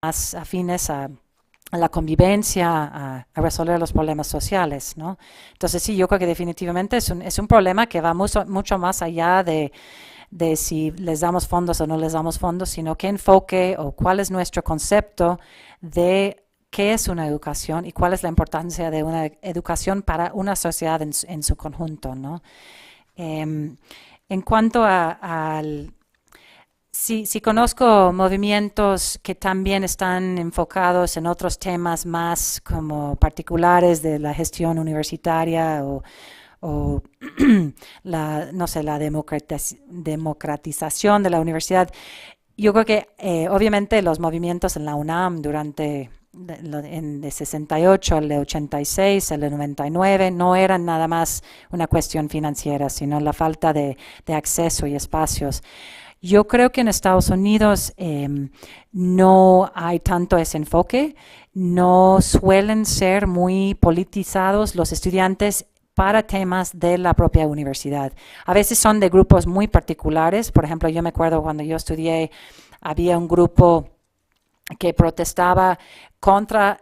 más afines a la convivencia, a resolver los problemas sociales, ¿no? Entonces sí, yo creo que definitivamente es un problema que va mucho más allá de si les damos fondos o no les damos fondos, sino qué enfoque o cuál es nuestro concepto de qué es una educación y cuál es la importancia de una educación para una sociedad en su conjunto, ¿no? En cuanto al sí, sí conozco movimientos que también están enfocados en otros temas más como particulares de la gestión universitaria o la, no sé, la democratización de la universidad. Yo creo que obviamente los movimientos en la UNAM durante en de 68 al de 86, al de 99, no eran nada más una cuestión financiera, sino la falta de acceso y espacios. Yo creo que en Estados Unidos no hay tanto ese enfoque, no suelen ser muy politizados los estudiantes para temas de la propia universidad. A veces son de grupos muy particulares, por ejemplo, yo me acuerdo cuando yo estudié, había un grupo que protestaba contra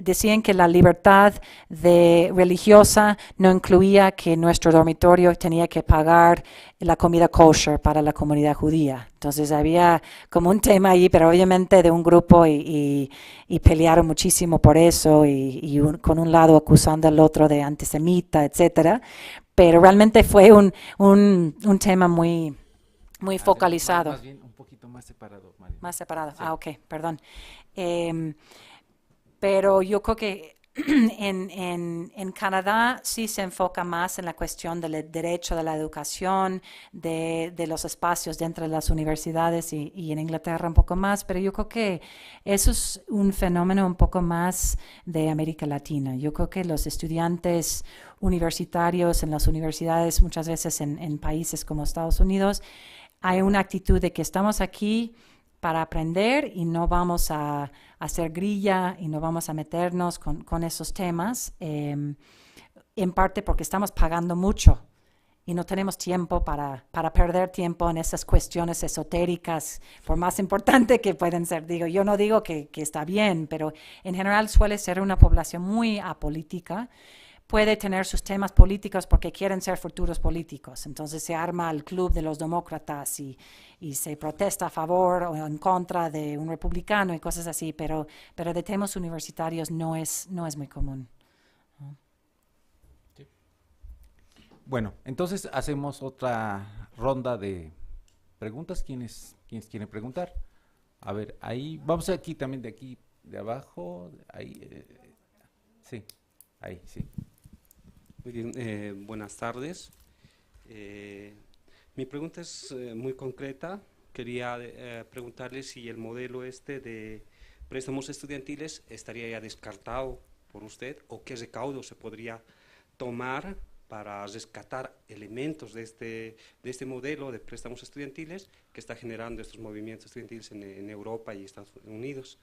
decían que la libertad religiosa no incluía que nuestro dormitorio tenía que pagar la comida kosher para la comunidad judía. Entonces había como un tema ahí, pero obviamente de un grupo y pelearon muchísimo por eso con un lado acusando al otro de antisemita, etcétera. Pero realmente fue un tema muy focalizado. Más bien un poquito más separado, María. Más separado. Sí. Ah, ok, perdón. Eh, pero yo creo que en Canadá sí se enfoca más en la cuestión del derecho de la educación, de los espacios dentro de las universidades y en Inglaterra un poco más, pero yo creo que eso es un fenómeno un poco más de América Latina. Yo creo que los estudiantes universitarios en las universidades, muchas veces en países como Estados Unidos, hay una actitud de que estamos aquí para aprender y no vamos a hacer grilla y no vamos a meternos con esos temas, en parte porque estamos pagando mucho y no tenemos tiempo para perder tiempo en esas cuestiones esotéricas, por más importante que pueden ser. Digo, yo no digo que está bien, pero en general suele ser una población muy apolítica, puede tener sus temas políticos porque quieren ser futuros políticos. Entonces se arma el club de los demócratas y se protesta a favor o en contra de un republicano y cosas así, pero de temas universitarios no es muy común. Sí. Bueno, entonces hacemos otra ronda de preguntas. ¿Quiénes quieren preguntar? A ver, ahí, vamos aquí también de aquí, de abajo, ahí, sí, ahí, sí. Muy bien, buenas tardes. Eh, Mi pregunta es muy concreta. Quería preguntarle si el modelo este de préstamos estudiantiles estaría ya descartado por usted o qué recaudo se podría tomar para rescatar elementos de este modelo de préstamos estudiantiles que está generando estos movimientos estudiantiles en Europa y Estados Unidos.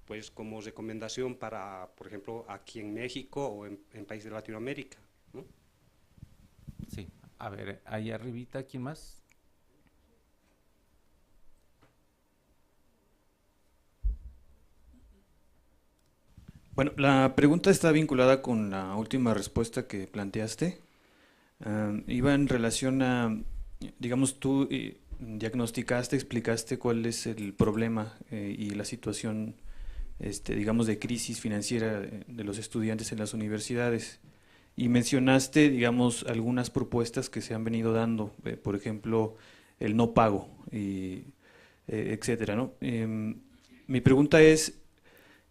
Pues como recomendación para, por ejemplo, aquí en México o en países de Latinoamérica, ¿no? Sí, a ver, ahí arribita, ¿quién más? Bueno, la pregunta está vinculada con la última respuesta que planteaste. Iba en relación a, digamos, tú diagnosticaste, explicaste cuál es el problema y la situación, digamos, de crisis financiera de los estudiantes en las universidades. Y mencionaste, digamos, algunas propuestas que se han venido dando, por ejemplo, el no pago, etcétera, ¿no? Mi pregunta es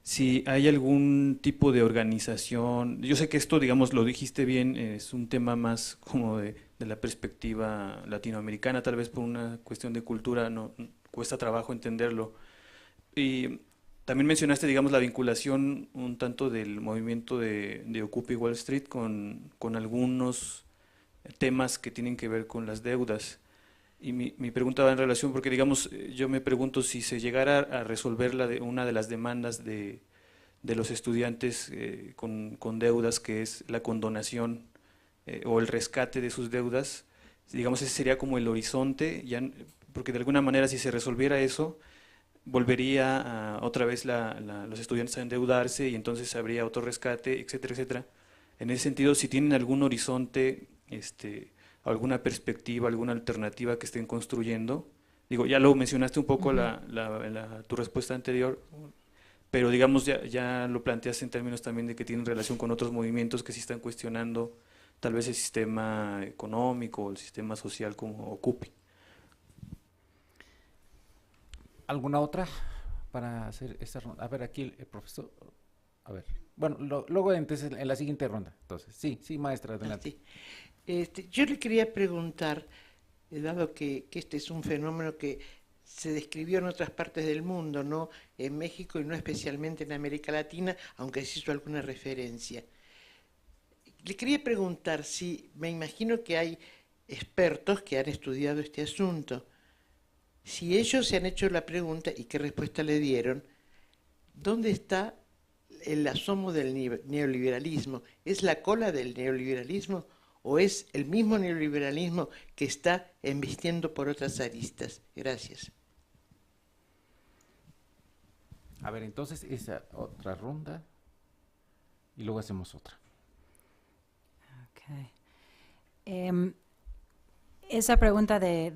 si hay algún tipo de organización. Yo sé que esto, digamos, lo dijiste bien, es un tema más como de la perspectiva latinoamericana, tal vez por una cuestión de cultura, no cuesta trabajo entenderlo. Y también mencionaste, digamos, la vinculación un tanto del movimiento de Occupy Wall Street con algunos temas que tienen que ver con las deudas. Y mi pregunta va en relación, porque digamos, yo me pregunto si se llegara a resolver una de las demandas de los estudiantes con deudas, que es la condonación o el rescate de sus deudas, digamos, ese sería como el horizonte, ya, porque de alguna manera si se resolviera eso, volvería otra vez los estudiantes a endeudarse y entonces habría otro rescate, etcétera, etcétera. En ese sentido, si tienen algún horizonte, alguna perspectiva, alguna alternativa que estén construyendo, digo, ya lo mencionaste un poco tu respuesta anterior, pero digamos ya lo planteaste en términos también de que tienen relación con otros movimientos que sí están cuestionando tal vez el sistema económico o el sistema social como ocupe. ¿Alguna otra para hacer esta ronda? A ver, aquí el profesor. A ver. Bueno, luego entonces en la siguiente ronda. Entonces, sí, maestra, adelante. Yo le quería preguntar, dado que este es un fenómeno que se describió en otras partes del mundo, no en México y no especialmente en América Latina, aunque se hizo alguna referencia. Le quería preguntar si, me imagino que hay expertos que han estudiado este asunto, si ellos se han hecho la pregunta y qué respuesta le dieron, ¿dónde está el asomo del neoliberalismo? ¿Es la cola del neoliberalismo o es el mismo neoliberalismo que está embistiendo por otras aristas? Gracias. A ver, entonces esa otra ronda y luego hacemos otra. Okay. Esa pregunta de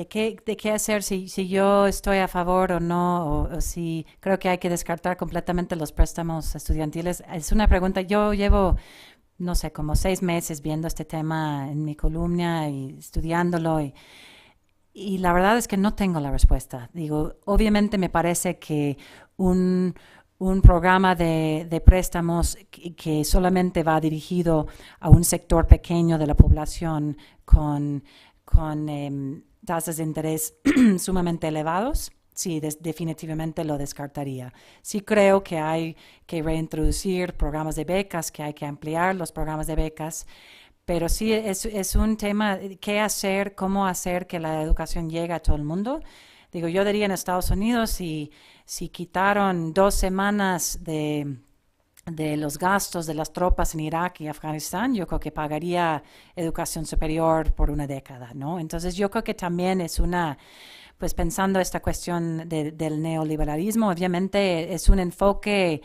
qué hacer si yo estoy a favor o no, o si creo que hay que descartar completamente los préstamos estudiantiles, es una pregunta. Yo llevo, no sé, como 6 meses viendo este tema en mi columna y estudiándolo y la verdad es que no tengo la respuesta. Digo, obviamente me parece que un programa de préstamos que solamente va dirigido a un sector pequeño de la población con tasas de interés sumamente elevados, sí, definitivamente lo descartaría. Sí creo que hay que reintroducir programas de becas, que hay que ampliar los programas de becas, pero sí es un tema, qué hacer, cómo hacer que la educación llegue a todo el mundo. Digo, yo diría en Estados Unidos, si quitaron 2 semanas de los gastos de las tropas en Irak y Afganistán, yo creo que pagaría educación superior por una década, ¿no? Entonces yo creo que también es pues pensando esta cuestión del neoliberalismo, obviamente es un enfoque,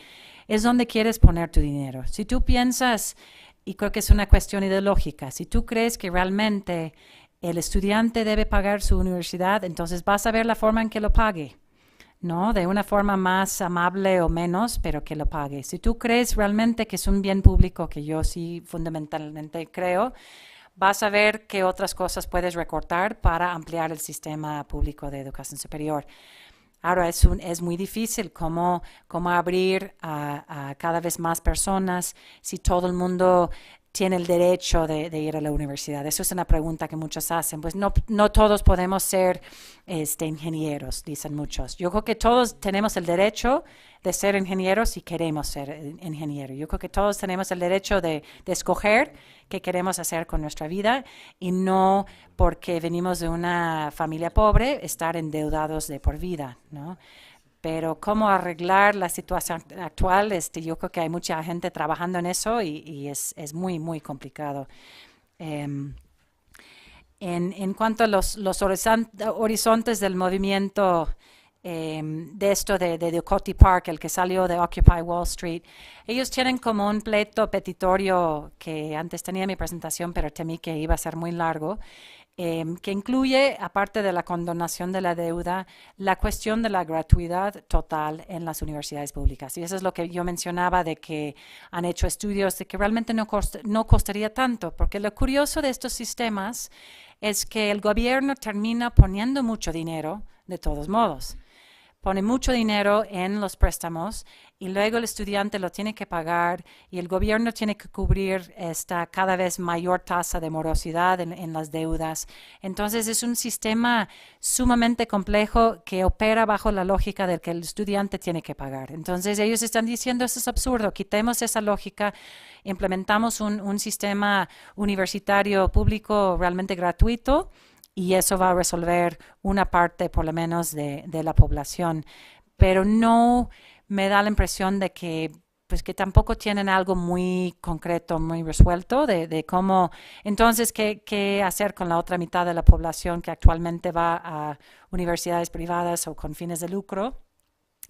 es donde quieres poner tu dinero. Si tú piensas, y creo que es una cuestión ideológica, si tú crees que realmente el estudiante debe pagar su universidad, entonces vas a ver la forma en que lo pague, ¿no? De una forma más amable o menos, pero que lo pague. Si tú crees realmente que es un bien público, que yo sí fundamentalmente creo, vas a ver qué otras cosas puedes recortar para ampliar el sistema público de educación superior. Ahora es muy difícil cómo abrir a cada vez más personas si todo el mundo tiene el derecho de ir a la universidad. Eso es una pregunta que muchos hacen. Pues no todos podemos ser ingenieros, dicen muchos. Yo creo que todos tenemos el derecho de ser ingenieros si queremos ser ingenieros. Yo creo que todos tenemos el derecho de escoger qué queremos hacer con nuestra vida y no porque venimos de una familia pobre estar endeudados de por vida, ¿no? Pero cómo arreglar la situación actual, yo creo que hay mucha gente trabajando en eso y es muy, muy complicado. En cuanto a los horizontes del movimiento de esto de Coty Park, el que salió de Occupy Wall Street, ellos tienen como un pleito petitorio que antes tenía mi presentación, pero temí que iba a ser muy largo, que incluye, aparte de la condonación de la deuda, la cuestión de la gratuidad total en las universidades públicas. Y eso es lo que yo mencionaba, de que han hecho estudios de que realmente no costaría tanto, porque lo curioso de estos sistemas es que el gobierno termina poniendo mucho dinero, de todos modos. Pone mucho dinero en los préstamos y luego el estudiante lo tiene que pagar y el gobierno tiene que cubrir esta cada vez mayor tasa de morosidad en las deudas. Entonces es un sistema sumamente complejo que opera bajo la lógica de que el estudiante tiene que pagar. Entonces ellos están diciendo, eso es absurdo, quitemos esa lógica, implementamos un sistema universitario público realmente gratuito, y eso va a resolver una parte, por lo menos, de la población. Pero no me da la impresión de que pues que tampoco tienen algo muy concreto, muy resuelto de cómo, entonces, qué hacer con la otra mitad de la población que actualmente va a universidades privadas o con fines de lucro,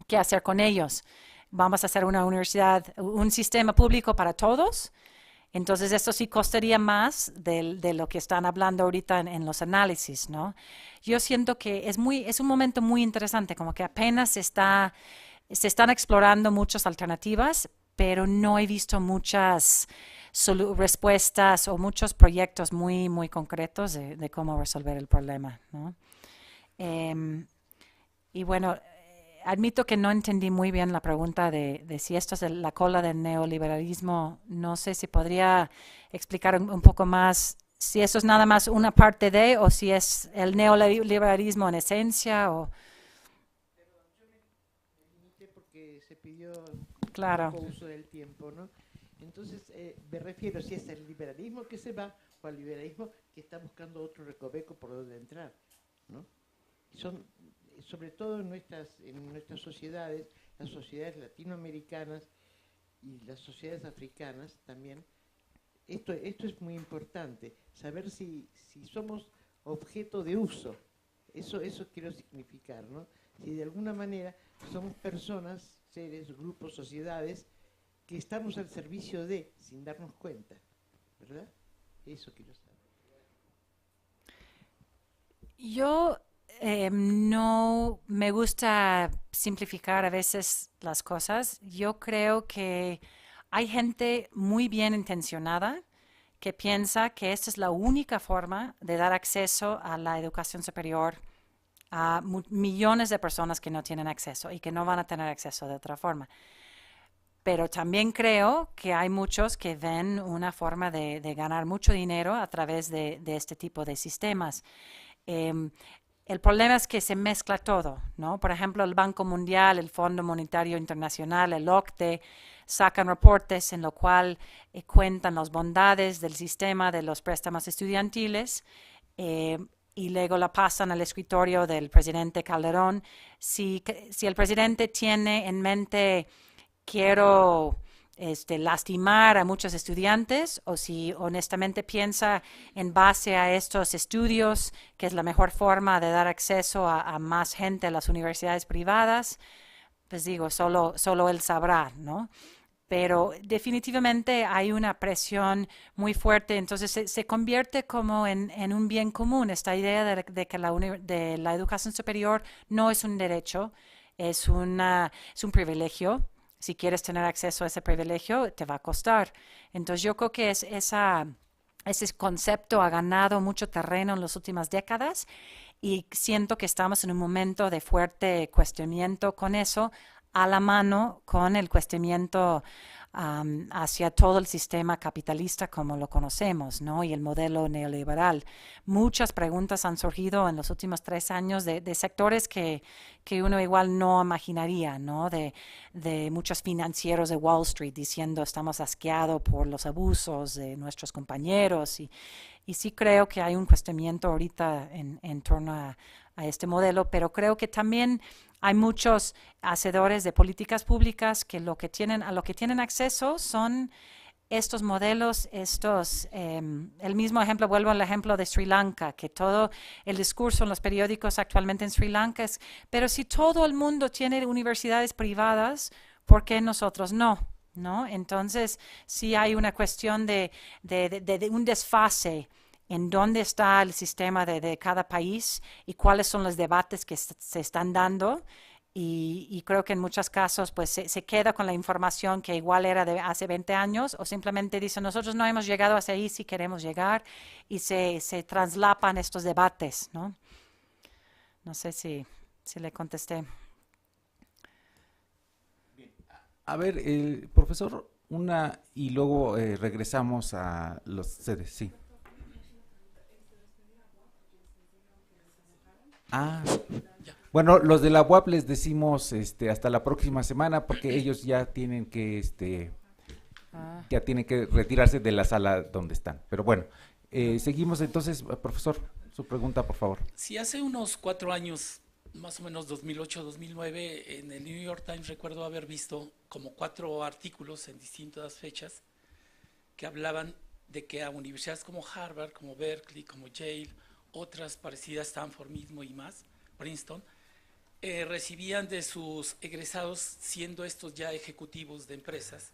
qué hacer con ellos. Vamos a hacer una universidad, un sistema público para todos. Entonces, esto sí costaría más de lo que están hablando ahorita en los análisis, ¿no? Yo siento que es un momento muy interesante, como que apenas se están explorando muchas alternativas, pero no he visto muchas respuestas o muchos proyectos muy, muy concretos de cómo resolver el problema, ¿no? Y bueno, admito que no entendí muy bien la pregunta de si esto es la cola del neoliberalismo. No sé si podría explicar un poco más si eso es nada más una parte de o si es el neoliberalismo en esencia o... Porque se pidió Claro. poco uso del tiempo, ¿no? Entonces, me refiero si es el liberalismo que se va o al liberalismo que está buscando otro recoveco por donde entrar, ¿no? Son, sobre todo en nuestras sociedades, las sociedades latinoamericanas y las sociedades africanas también, esto es muy importante, saber si somos objeto de uso, eso quiero significar, ¿no? Si de alguna manera somos personas, seres, grupos, sociedades, que estamos al servicio de, sin darnos cuenta, ¿verdad? Eso quiero saber. Yo no me gusta simplificar a veces las cosas. Yo creo que hay gente muy bien intencionada que piensa que esta es la única forma de dar acceso a la educación superior a millones de personas que no tienen acceso y que no van a tener acceso de otra forma. Pero también creo que hay muchos que ven una forma de ganar mucho dinero a través de este tipo de sistemas. El problema es que se mezcla todo, ¿no? Por ejemplo, el Banco Mundial, el Fondo Monetario Internacional, el OCDE, sacan reportes en lo cual cuentan las bondades del sistema de los préstamos estudiantiles y luego la pasan al escritorio del presidente Calderón. Si el presidente tiene en mente quiero lastimar a muchos estudiantes o si honestamente piensa en base a estos estudios que es la mejor forma de dar acceso a más gente a las universidades privadas, pues digo, solo él sabrá, ¿no? Pero definitivamente hay una presión muy fuerte, entonces se convierte como en un bien común, esta idea de que la educación superior no es un derecho, es un privilegio. Si quieres tener acceso a ese privilegio, te va a costar. Entonces yo creo que ese concepto ha ganado mucho terreno en las últimas décadas y siento que estamos en un momento de fuerte cuestionamiento con eso, a la mano con el cuestionamiento hacia todo el sistema capitalista como lo conocemos, ¿no? Y el modelo neoliberal. Muchas preguntas han surgido en los últimos 3 años de sectores que uno igual no imaginaría, ¿no? De muchos financieros de Wall Street diciendo estamos asqueados por los abusos de nuestros compañeros y sí creo que hay un cuestionamiento ahorita en torno a este modelo, pero creo que también hay muchos hacedores de políticas públicas que a lo que tienen acceso son estos modelos, el mismo ejemplo, vuelvo al ejemplo de Sri Lanka, que todo el discurso en los periódicos actualmente en Sri Lanka es, pero si todo el mundo tiene universidades privadas, ¿por qué nosotros no? ¿No? Entonces, sí hay una cuestión de un desfase en dónde está el sistema de cada país y cuáles son los debates que se están dando. Y creo que en muchos casos pues se queda con la información que igual era de hace 20 años o simplemente dice nosotros no hemos llegado hacia ahí si queremos llegar y se traslapan estos debates, ¿no? No sé si le contesté. A ver, profesor, y luego regresamos a los sedes, sí. Bueno, los de la UAP les decimos hasta la próxima semana porque ellos ya tienen que retirarse de la sala donde están. Pero bueno, seguimos entonces, profesor, su pregunta, por favor. Si hace unos 4 años más o menos 2008-2009, en el New York Times recuerdo haber visto como 4 artículos en distintas fechas que hablaban de que a universidades como Harvard, como Berkeley, como Yale, otras parecidas, Stanford mismo y más, Princeton, recibían de sus egresados, siendo estos ya ejecutivos de empresas,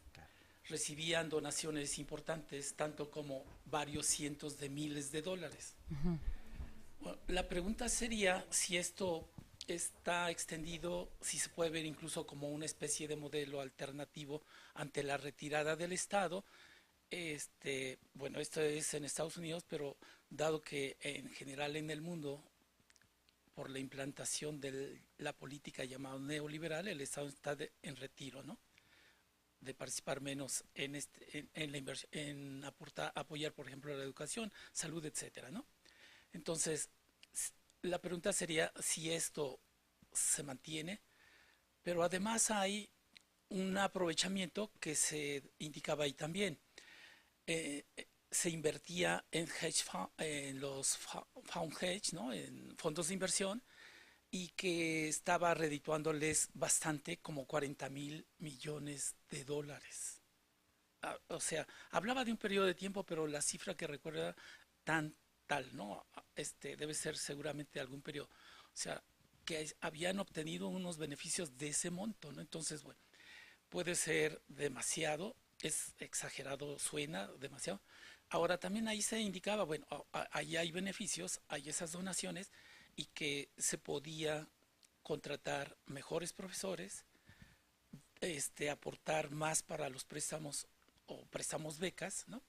recibían donaciones importantes, tanto como varios cientos de miles de dólares. Bueno, la pregunta sería si esto está extendido, si se puede ver incluso como una especie de modelo alternativo ante la retirada del Estado. Bueno, esto es en Estados Unidos, pero dado que en general en el mundo, por la implantación de la política llamada neoliberal, el Estado está en retiro, ¿no? De participar menos en la inversión, en apoyar, por ejemplo, la educación, salud, etcétera, ¿no? Entonces, la pregunta sería si esto se mantiene, pero además hay un aprovechamiento que se indicaba ahí también. Se invertía en en los fund hedge, ¿no? En fondos de inversión, y que estaba redituándoles bastante, como 40,000 millones de dólares. O sea, hablaba de un periodo de tiempo, pero la cifra que recuerda tal, ¿no? Debe ser seguramente algún periodo. O sea, que habían obtenido unos beneficios de ese monto, ¿no? Entonces, bueno, puede ser demasiado, es exagerado, suena demasiado. Ahora, también ahí se indicaba, bueno, ahí hay beneficios, hay esas donaciones, y que se podía contratar mejores profesores, aportar más para los préstamos o préstamos becas, ¿no?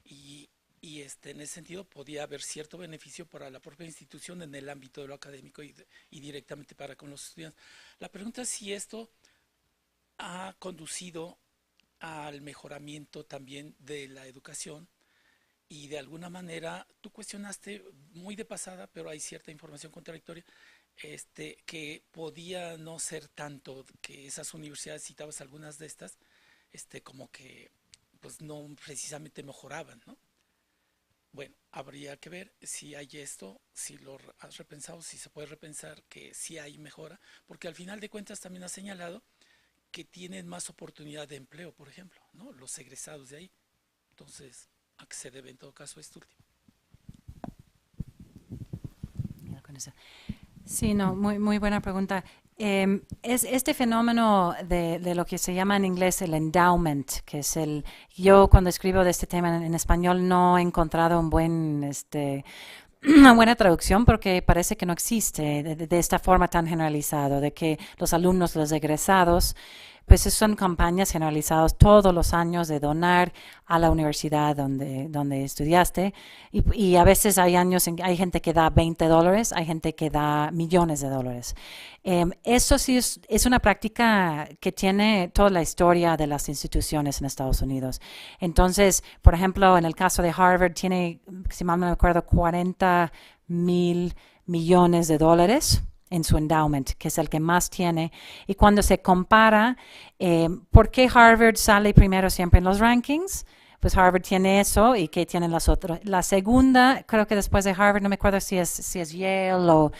Y en ese sentido podía haber cierto beneficio para la propia institución en el ámbito de lo académico y directamente para con los estudiantes. La pregunta es si esto ha conducido al mejoramiento también de la educación, y de alguna manera tú cuestionaste muy de pasada, pero hay cierta información contradictoria, que podía no ser tanto que esas universidades, citabas algunas de estas, como que pues no precisamente mejoraban, ¿no? Bueno, habría que ver si hay esto, si lo has repensado, si se puede repensar que sí hay mejora, porque al final de cuentas también has señalado que tienen más oportunidad de empleo, por ejemplo, ¿no? Los egresados de ahí. Entonces, ¿a qué se debe en todo caso esto último? Sí, no, muy buena pregunta. Es este fenómeno de lo que se llama en inglés el endowment, que es yo cuando escribo de este tema en español no he encontrado una buena traducción, porque parece que no existe de esta forma tan generalizado, de que los alumnos, los egresados, pues son campañas generalizadas todos los años de donar a la universidad donde estudiaste, y a veces hay hay gente que da $20, hay gente que da millones de dólares. Eso sí es una práctica que tiene toda la historia de las instituciones en Estados Unidos. Entonces, por ejemplo, en el caso de Harvard tiene, si mal no me acuerdo, 40,000 millones de dólares en su endowment, que es el que más tiene. Y cuando se compara, ¿por qué Harvard sale primero siempre en los rankings? Pues Harvard tiene eso, y ¿qué tienen las otras? La segunda, creo que después de Harvard, no me acuerdo si es Yale o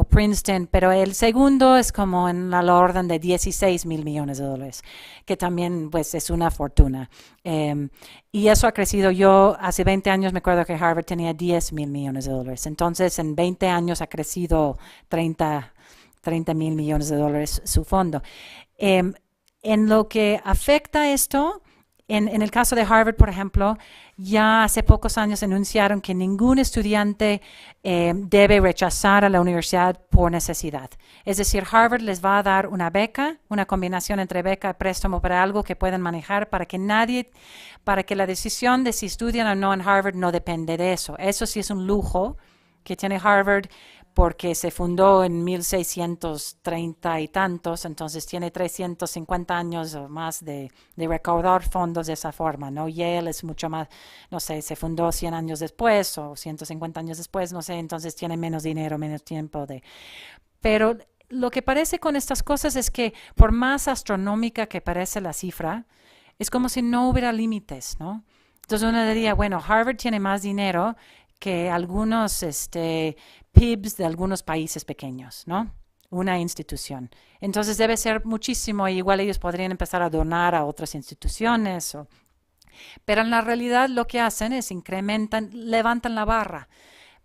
Princeton, pero el segundo es como en la orden de 16,000 millones de dólares, que también pues es una fortuna. Y eso ha crecido. Yo hace 20 años me acuerdo que Harvard tenía 10,000 millones de dólares. Entonces en 20 años ha crecido 30,000 millones de dólares su fondo. En lo que afecta esto, en el caso de Harvard, por ejemplo, ya hace pocos años anunciaron que ningún estudiante debe rechazar a la universidad por necesidad. Es decir, Harvard les va a dar una beca, una combinación entre beca y préstamo para algo que puedan manejar, para que la decisión de si estudian o no en Harvard no depende de eso. Eso sí es un lujo que tiene Harvard, porque se fundó en 1630 y tantos, entonces tiene 350 años o más de recaudar fondos de esa forma, ¿no? Yale es mucho más, no sé, se fundó 100 años después o 150 años después, no sé, entonces tiene menos dinero, menos tiempo Pero lo que parece con estas cosas es que por más astronómica que parece la cifra, es como si no hubiera límites, ¿no? Entonces uno diría, bueno, Harvard tiene más dinero que algunos PIBs de algunos países pequeños, ¿no? Una institución. Entonces debe ser muchísimo, igual ellos podrían empezar a donar a otras instituciones, pero en la realidad lo que hacen es incrementan, levantan la barra.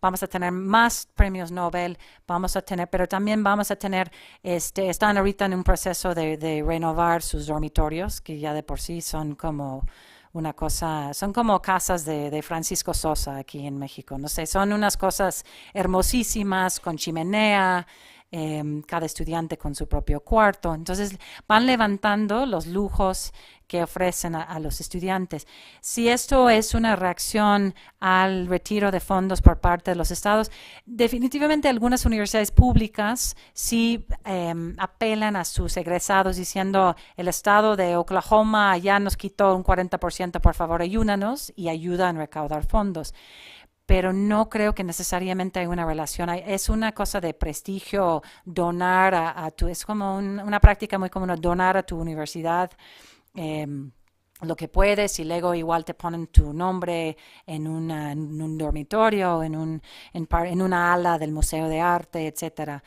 Vamos a tener más premios Nobel, vamos a tener, pero también vamos a tener, están ahorita en un proceso de renovar sus dormitorios, que ya de por sí son como una cosa, son como casas de Francisco Sosa aquí en México, no sé, son unas cosas hermosísimas, con chimenea, cada estudiante con su propio cuarto. Entonces van levantando los lujos que ofrecen a los estudiantes. Si esto es una reacción al retiro de fondos por parte de los estados, definitivamente algunas universidades públicas sí apelan a sus egresados diciendo el estado de Oklahoma ya nos quitó un 40%, por favor ayúdanos, y ayudan a recaudar fondos. Pero no creo que necesariamente hay una relación. Es una cosa de prestigio donar a tu, es como una práctica muy común, donar a tu universidad lo que puedes, y luego igual te ponen tu nombre en un dormitorio, en una ala del Museo de Arte, etcétera.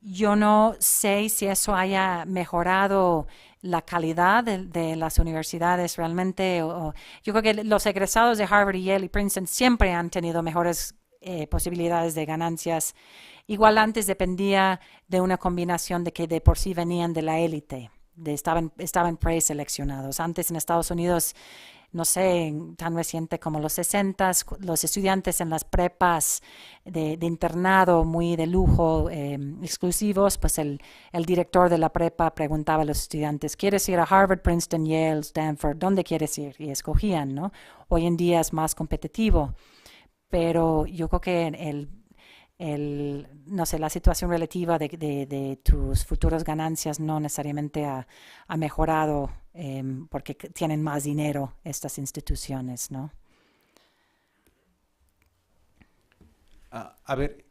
Yo no sé si eso haya mejorado la calidad de las universidades realmente. Yo creo que los egresados de Harvard y Yale y Princeton siempre han tenido mejores posibilidades de ganancias. Igual antes dependía de una combinación de que de por sí venían de la élite, estaban preseleccionados. Antes en Estados Unidos, no sé, tan reciente como los 60s, los estudiantes en las prepas de internado muy de lujo, exclusivos, pues el director de la prepa preguntaba a los estudiantes, ¿quieres ir a Harvard, Princeton, Yale, Stanford? ¿Dónde quieres ir? Y escogían, ¿no? Hoy en día es más competitivo, pero yo creo que no sé, la situación relativa de tus futuras ganancias no necesariamente ha mejorado porque tienen más dinero estas instituciones, ¿no? A ver,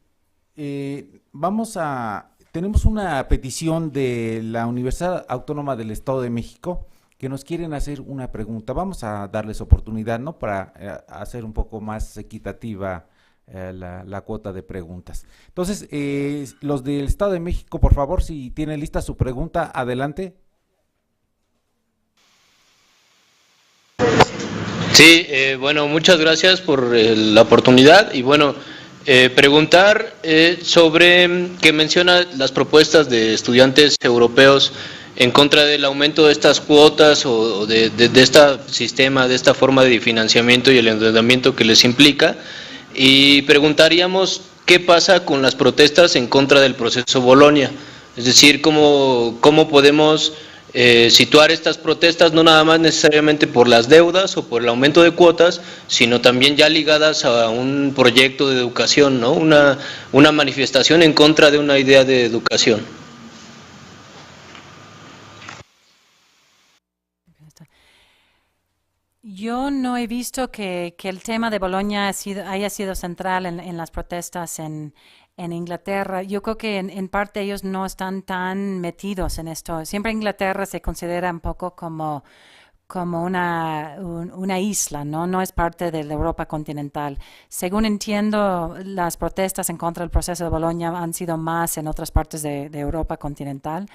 tenemos una petición de la Universidad Autónoma del Estado de México que nos quieren hacer una pregunta. Vamos a darles oportunidad, ¿no? Para hacer un poco más equitativa la cuota de preguntas. Entonces, los del Estado de México, por favor, si tienen lista su pregunta, adelante. Sí, bueno, muchas gracias por la oportunidad y bueno, preguntar sobre que menciona las propuestas de estudiantes europeos en contra del aumento de estas cuotas o de este sistema, de esta forma de financiamiento y el endeudamiento que les implica. Y preguntaríamos qué pasa con las protestas en contra del proceso Bolonia, es decir, cómo podemos situar estas protestas no nada más necesariamente por las deudas o por el aumento de cuotas, sino también ya ligadas a un proyecto de educación, ¿no? Una manifestación en contra de una idea de educación. Yo no he visto que el tema de Bolonia haya sido central en las protestas en Inglaterra. Yo creo que en parte ellos no están tan metidos en esto. Siempre Inglaterra se considera un poco como una isla, ¿no? No es parte de la Europa continental. Según entiendo, las protestas en contra del proceso de Bolonia han sido más en otras partes de Europa continental.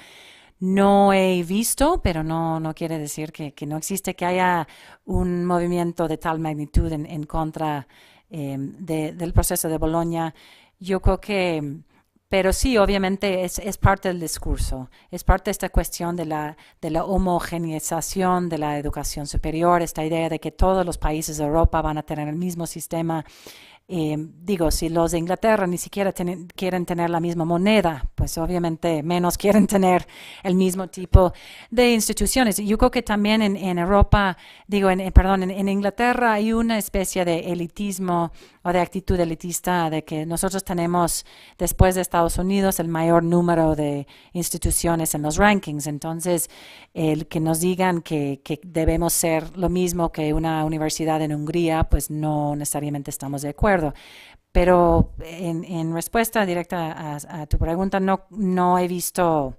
No he visto, pero no quiere decir que no existe, que haya un movimiento de tal magnitud en contra del proceso de Bolonia. Yo creo que, pero sí, obviamente es parte del discurso, es parte de esta cuestión de la homogeneización de la educación superior, esta idea de que todos los países de Europa van a tener el mismo sistema. Digo, si los de Inglaterra ni siquiera quieren tener la misma moneda, pues obviamente menos quieren tener el mismo tipo de instituciones. Yo creo que también en Europa, digo, en Inglaterra hay una especie de elitismo o de actitud elitista de que nosotros tenemos, después de Estados Unidos, el mayor número de instituciones en los rankings. Entonces, el que nos digan que debemos ser lo mismo que una universidad en Hungría, pues no necesariamente estamos de acuerdo. Pero en respuesta directa a tu pregunta, no he visto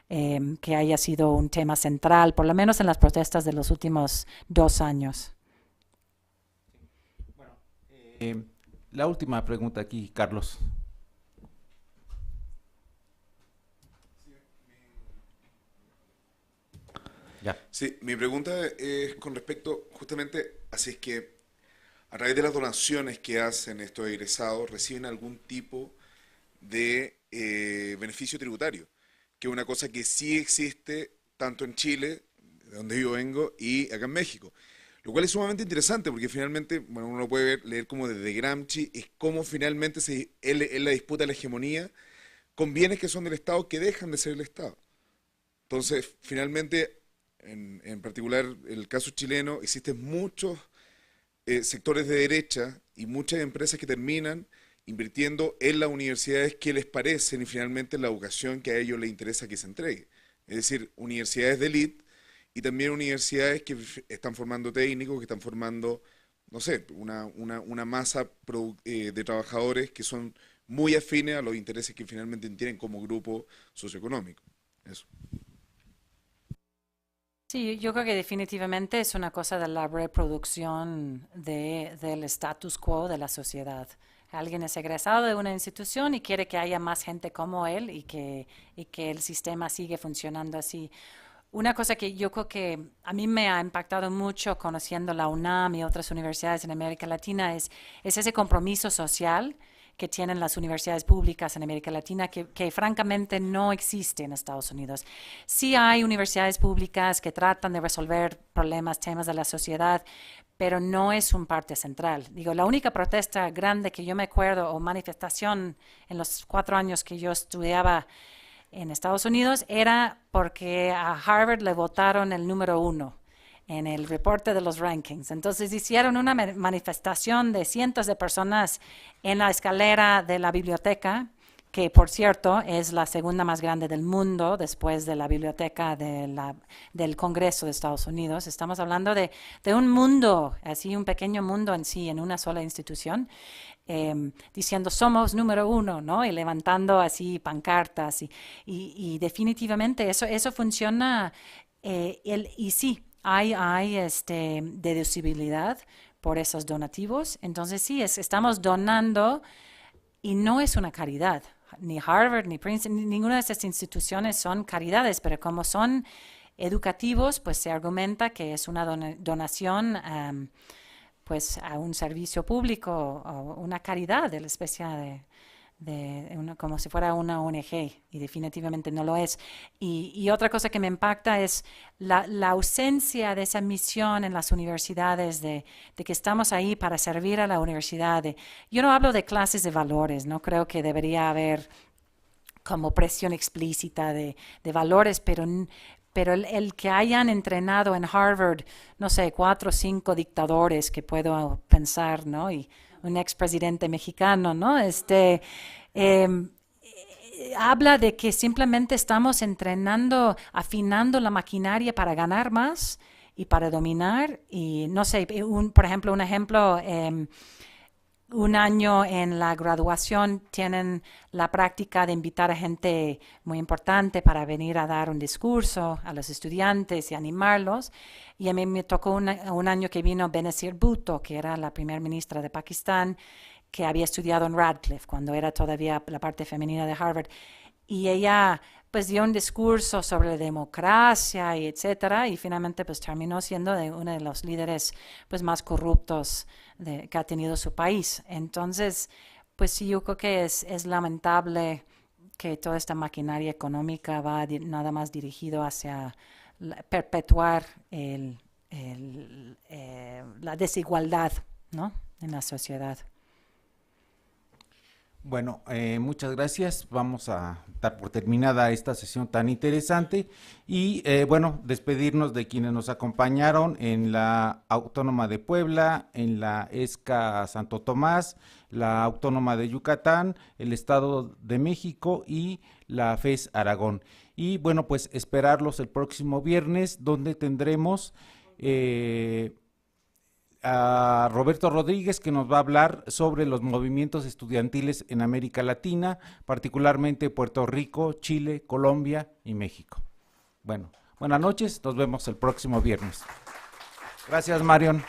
que haya sido un tema central, por lo menos en las protestas de los últimos 2 años. Bueno, La última pregunta aquí, Carlos. Ya. Sí, mi pregunta es con respecto justamente a si es que a través de las donaciones que hacen estos egresados reciben algún tipo de beneficio tributario, que es una cosa que sí existe tanto en Chile, de donde yo vengo, y acá en México. Lo cual es sumamente interesante porque finalmente, bueno, uno lo puede leer como desde Gramsci, es cómo finalmente él la disputa de la hegemonía con bienes que son del Estado que dejan de ser el Estado. Entonces, finalmente, en particular el caso chileno, existen muchos sectores de derecha y muchas empresas que terminan invirtiendo en las universidades que les parecen y finalmente en la educación que a ellos les interesa que se entregue. Es decir, universidades de élite y también universidades que están formando técnicos, que están formando, no sé, una masa de trabajadores que son muy afines a los intereses que finalmente tienen como grupo socioeconómico. Eso. Sí, yo creo que definitivamente es una cosa de la reproducción del status quo de la sociedad. Alguien es egresado de una institución y quiere que haya más gente como él y que el sistema sigue funcionando así. Una cosa que yo creo que a mí me ha impactado mucho conociendo la UNAM y otras universidades en América Latina es ese compromiso social que tienen las universidades públicas en América Latina, que francamente no existe en Estados Unidos. Sí hay universidades públicas que tratan de resolver problemas, temas de la sociedad, pero no es un parte central. Digo, la única protesta grande que yo me acuerdo o manifestación en los 4 años que yo estudiaba en Estados Unidos era porque a Harvard le votaron el número 1 en el reporte de los rankings. Entonces hicieron una manifestación de cientos de personas en la escalera de la biblioteca, que por cierto es la segunda más grande del mundo después de la biblioteca del Congreso de Estados Unidos. Estamos hablando de un mundo, así un pequeño mundo en sí, en una sola institución, diciendo somos número 1, ¿no? Y levantando así pancartas y definitivamente eso funciona y sí, hay deducibilidad por esos donativos. Entonces sí, estamos donando y no es una caridad. Ni Harvard, ni Princeton, ninguna de estas instituciones son caridades, pero como son educativos, pues se argumenta que es una donación pues a un servicio público o una caridad de la especie como si fuera una ONG, y definitivamente no lo es. Y otra cosa que me impacta es la ausencia de esa misión en las universidades de que estamos ahí para servir a la universidad. Yo no hablo de clases de valores, no creo que debería haber como presión explícita de valores, pero el que hayan entrenado en Harvard, no sé, 4 o 5 dictadores que puedo pensar, ¿no? Y un expresidente mexicano, ¿no? Habla de que simplemente estamos entrenando, afinando la maquinaria para ganar más y para dominar. Y no sé, por ejemplo, un año en la graduación tienen la práctica de invitar a gente muy importante para venir a dar un discurso a los estudiantes y animarlos. Y a mí me tocó un año que vino Benazir Bhutto, que era la primera ministra de Pakistán, que había estudiado en Radcliffe cuando era todavía la parte femenina de Harvard. Y ella pues dio un discurso sobre la democracia y etcétera, y finalmente pues terminó siendo uno de los líderes pues más corruptos que ha tenido su país. Entonces, pues sí, yo creo que es lamentable que toda esta maquinaria económica va nada más dirigido hacia perpetuar la desigualdad, ¿no?, en la sociedad. Bueno, muchas gracias. Vamos a dar por terminada esta sesión tan interesante y bueno, despedirnos de quienes nos acompañaron en la Autónoma de Puebla, en la ESCA Santo Tomás, la Autónoma de Yucatán, el Estado de México y la FES Aragón. Y bueno, pues esperarlos el próximo viernes, donde tendremos a Roberto Rodríguez, que nos va a hablar sobre los movimientos estudiantiles en América Latina, particularmente Puerto Rico, Chile, Colombia y México. Bueno, buenas noches, nos vemos el próximo viernes. Gracias, Marion.